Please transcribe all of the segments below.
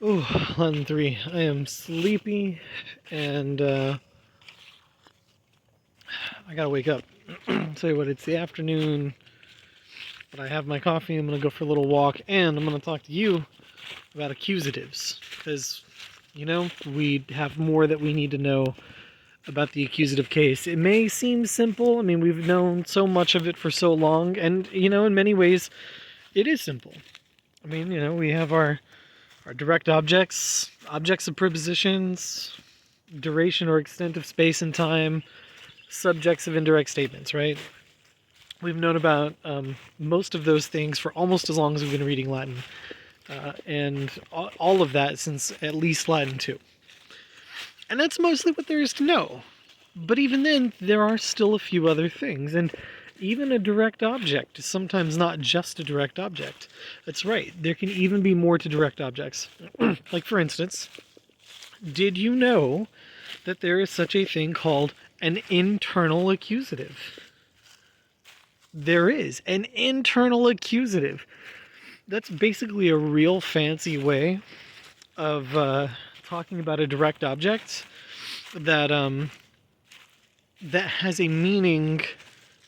Oh, Latin 3. I am sleepy and I gotta wake up. Tell you what, it's the afternoon, but I have my coffee. I'm gonna go for a little walk and I'm gonna talk to you about accusatives because, we have more that we need to know about the accusative case. It may seem simple. I mean, we've known so much of it for so long, and, in many ways, it is simple. I mean, we have our direct objects, objects of prepositions, duration or extent of space and time, subjects of indirect statements, right? We've known about most of those things for almost as long as we've been reading Latin, and all of that since at least Latin 2. And that's mostly what there is to know. But even then, there are still a few other things, and even a direct object is sometimes not just a direct object. That's right, there can even be more to direct objects. Like, for instance, did you know that there is such a thing called an internal accusative? There is an internal accusative. That's basically a real fancy way of talking about a direct object that that has a meaning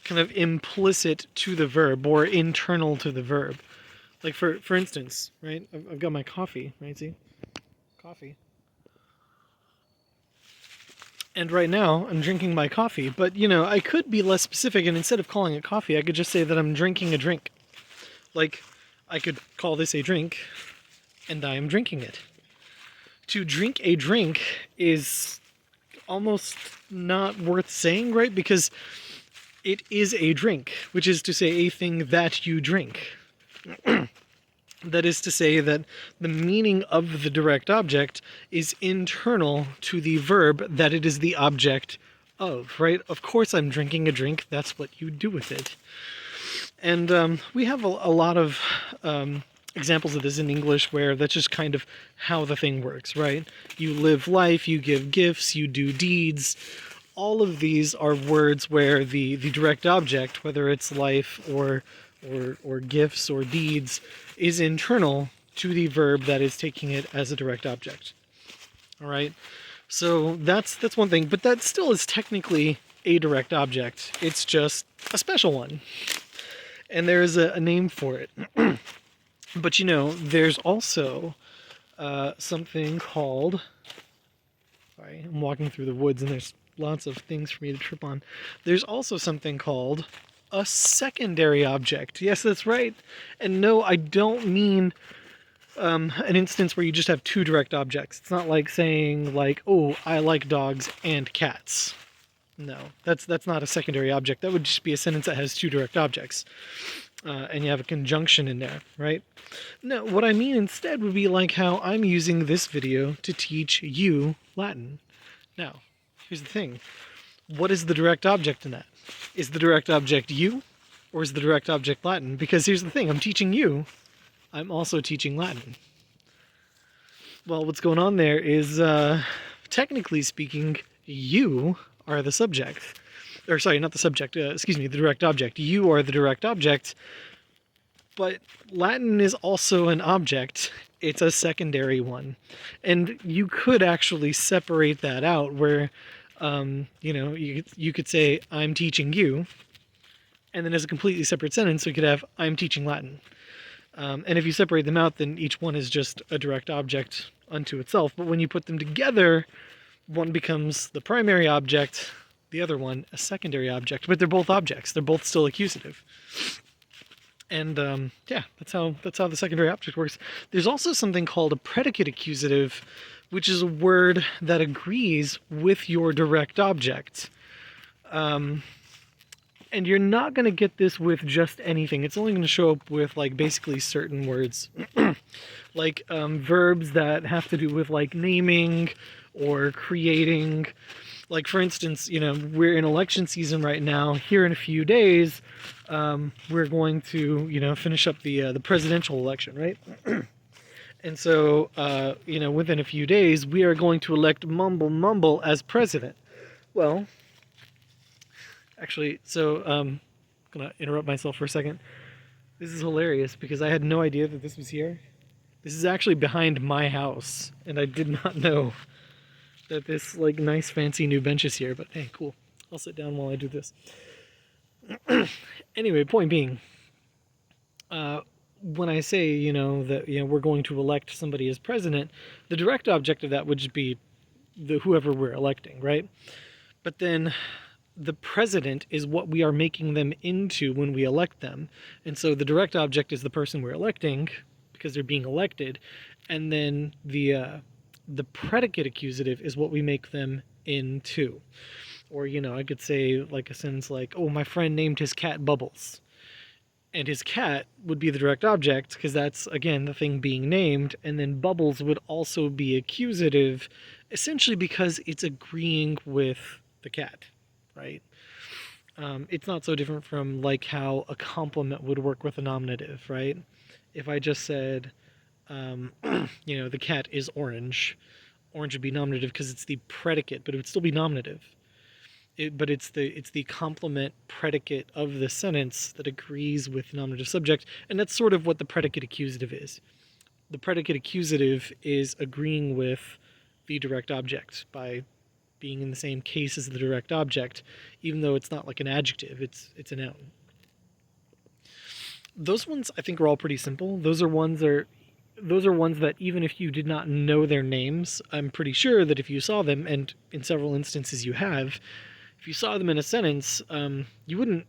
kind of implicit to the verb or internal to the verb. Like for instance, right? I've got my coffee, right? See, coffee. And right now, I'm drinking my coffee, but I could be less specific, and instead of calling it coffee, I could just say that I'm drinking a drink. Like, I could call this a drink, and I am drinking it. To drink a drink is almost not worth saying, right? Because it is a drink, which is to say a thing that you drink. That is to say that the meaning of the direct object is internal to the verb that it is the object of, right? Of course I'm drinking a drink, that's what you do with it. And we have a lot of examples of this in English where that's just kind of how the thing works, right? You live life, you give gifts, you do deeds. All of these are words where the direct object, whether it's life or gifts or deeds, is internal to the verb that is taking it as a direct object. All right? So that's one thing, but that still is technically a direct object. It's just a special one. And there's a name for it. But there's also something called... Sorry, I'm walking through the woods and there's lots of things for me to trip on. There's also something called a secondary object. Yes, that's right. And no, I don't mean an instance where you just have two direct objects. It's not like saying, like, oh, I like dogs and cats. No, that's not a secondary object. That would just be a sentence that has two direct objects. And you have a conjunction in there, right? No, what I mean instead would be like how I'm using this video to teach you Latin. Now, here's the thing. What is the direct object in that? Is the direct object you, or is the direct object Latin? Because here's the thing, I'm teaching you, I'm also teaching Latin. Well, what's going on there is, technically speaking, you are the subject. Or sorry, not the subject, the direct object. You are the direct object, but Latin is also an object. It's a secondary one. And you could actually separate that out where, you could say, I'm teaching you, and then as a completely separate sentence, we could have, I'm teaching Latin. And if you separate them out, then each one is just a direct object unto itself. But when you put them together, one becomes the primary object, the other one a secondary object. But they're both objects. They're both still accusative. And yeah, that's how the secondary object works. There's also something called a predicate accusative, which is a word that agrees with your direct object. And you're not going to get this with just anything. It's only going to show up with, like, basically certain words. Like verbs that have to do with, like, naming or creating. Like, for instance, we're in election season right now. Here in a few days, we're going to, finish up the presidential election, right? And so, within a few days, we are going to elect Mumble as president. Well, actually, so I'm going to interrupt myself for a second. This is hilarious because I had no idea that this was here. This is actually behind my house, and I did not know that this like nice fancy new bench is here, but hey, cool. I'll sit down while I do this. Anyway, point being, when I say, that, we're going to elect somebody as president, the direct object of that would just be the whoever we're electing, right? But then the president is what we are making them into when we elect them. And so the direct object is the person we're electing because they're being elected, and then the predicate accusative is what we make them into. Or, I could say like a sentence like, "Oh, my friend named his cat Bubbles." And his cat would be the direct object because that's, again, the thing being named, and then Bubbles would also be accusative, essentially because it's agreeing with the cat, right? It's not so different from like how a compliment would work with a nominative, right? If I just said, the cat is orange, orange would be nominative because it's the predicate, but it would still be nominative. But it's the complement predicate of the sentence that agrees with the nominative subject, and that's sort of what the predicate accusative is. The predicate accusative is agreeing with the direct object by being in the same case as the direct object, even though it's not like an adjective, it's a noun. Those ones I think are all pretty simple. Those are ones that even if you did not know their names, I'm pretty sure that if you saw them, and in several instances you have, if you saw them in a sentence, you wouldn't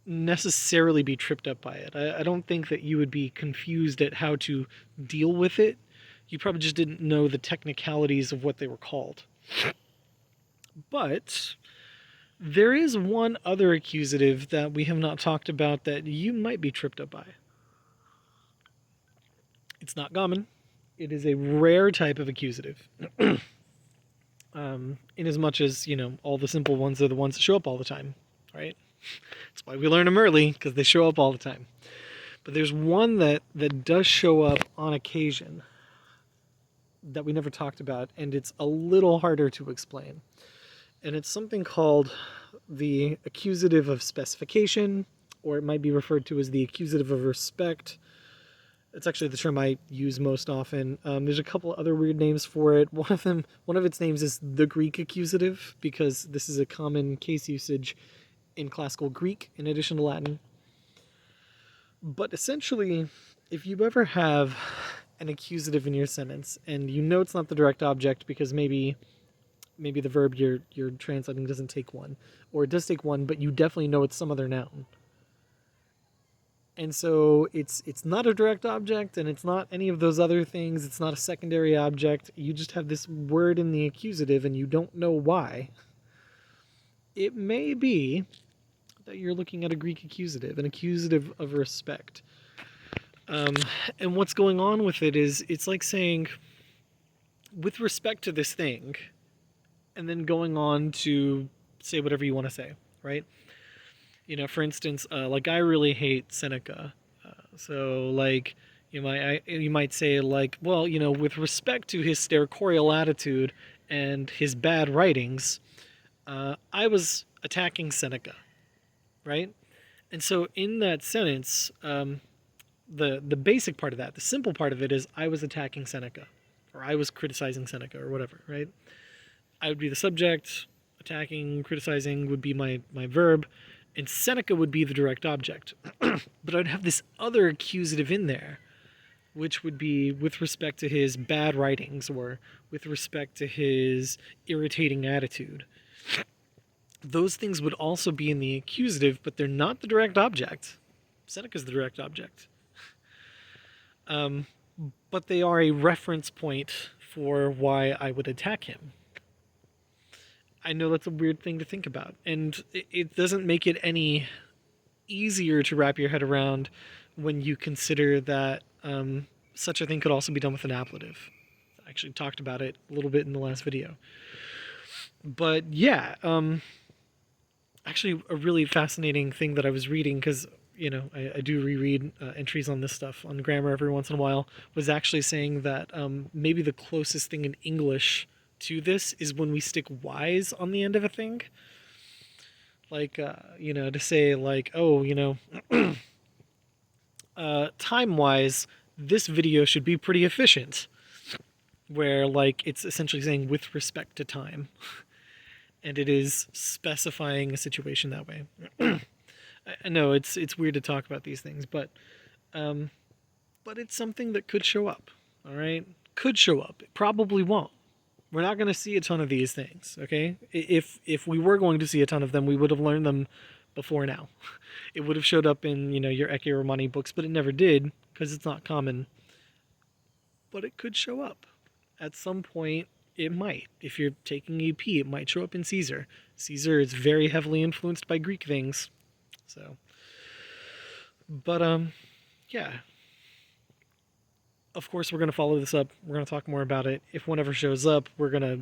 necessarily be tripped up by it. I don't think that you would be confused at how to deal with it. You probably just didn't know the technicalities of what they were called. But there is one other accusative that we have not talked about that you might be tripped up by. It's not common. It is a rare type of accusative. In as much as, all the simple ones are the ones that show up all the time, right? That's why we learn them early, because they show up all the time. But there's one that does show up on occasion that we never talked about, and it's a little harder to explain. And it's something called the accusative of specification, or it might be referred to as the accusative of respect. It's actually the term I use most often. There's a couple other weird names for it. One of its names is the Greek accusative, because this is a common case usage in classical Greek in addition to Latin. But essentially, if you ever have an accusative in your sentence, and you know it's not the direct object because maybe the verb you're translating doesn't take one, or it does take one, but you definitely know it's some other noun. And so it's not a direct object, and it's not any of those other things. It's not a secondary object. You just have this word in the accusative, and you don't know why. It may be that you're looking at a Greek accusative, an accusative of respect. And what's going on with it is it's like saying, with respect to this thing, and then going on to say whatever you want to say, right? For instance, like I really hate Seneca. So like you might say like, well, with respect to his stercordial attitude and his bad writings, I was attacking Seneca, right? And so in that sentence, the basic part of that, the simple part of it is I was attacking Seneca, or I was criticizing Seneca, or whatever, right? I would be the subject, attacking, criticizing would be my verb, and Seneca would be the direct object. But I'd have this other accusative in there, which would be with respect to his bad writings or with respect to his irritating attitude. Those things would also be in the accusative, but they're not the direct object. Seneca's the direct object. But they are a reference point for why I would attack him. I know that's a weird thing to think about, and it doesn't make it any easier to wrap your head around when you consider that such a thing could also be done with an appelative. I actually talked about it a little bit in the last video. But yeah, actually a really fascinating thing that I was reading, because I do reread entries on this stuff on grammar every once in a while, was actually saying that maybe the closest thing in English to this is when we stick Y's on the end of a thing. Like, to say like, oh, time-wise, this video should be pretty efficient, where like it's essentially saying with respect to time, and it is specifying a situation that way. I know it's weird to talk about these things, but it's something that could show up. All right, could show up. It probably won't. We're not going to see a ton of these things. Okay, if we were going to see a ton of them, we would have learned them before now. It would have showed up in your Ecce Romani books, but it never did because it's not common. But it could show up at some point. It might. If you're taking EP, it might show up in Caesar. Caesar is very heavily influenced by Greek things. So, but yeah. Of course, we're going to follow this up. We're going to talk more about it. If one ever shows up, we're going to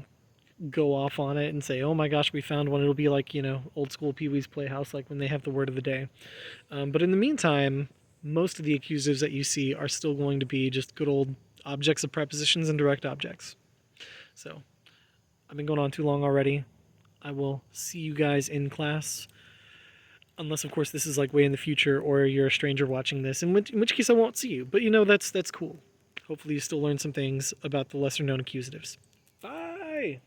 go off on it and say, oh my gosh, we found one. It'll be like, old school Pee-wee's Playhouse, like when they have the word of the day. But in the meantime, most of the accusatives that you see are still going to be just good old objects of prepositions and direct objects. So, I've been going on too long already. I will see you guys in class. Unless, of course, this is like way in the future or you're a stranger watching this, in which case I won't see you. But that's cool. Hopefully you still learn some things about the lesser known accusatives. Bye!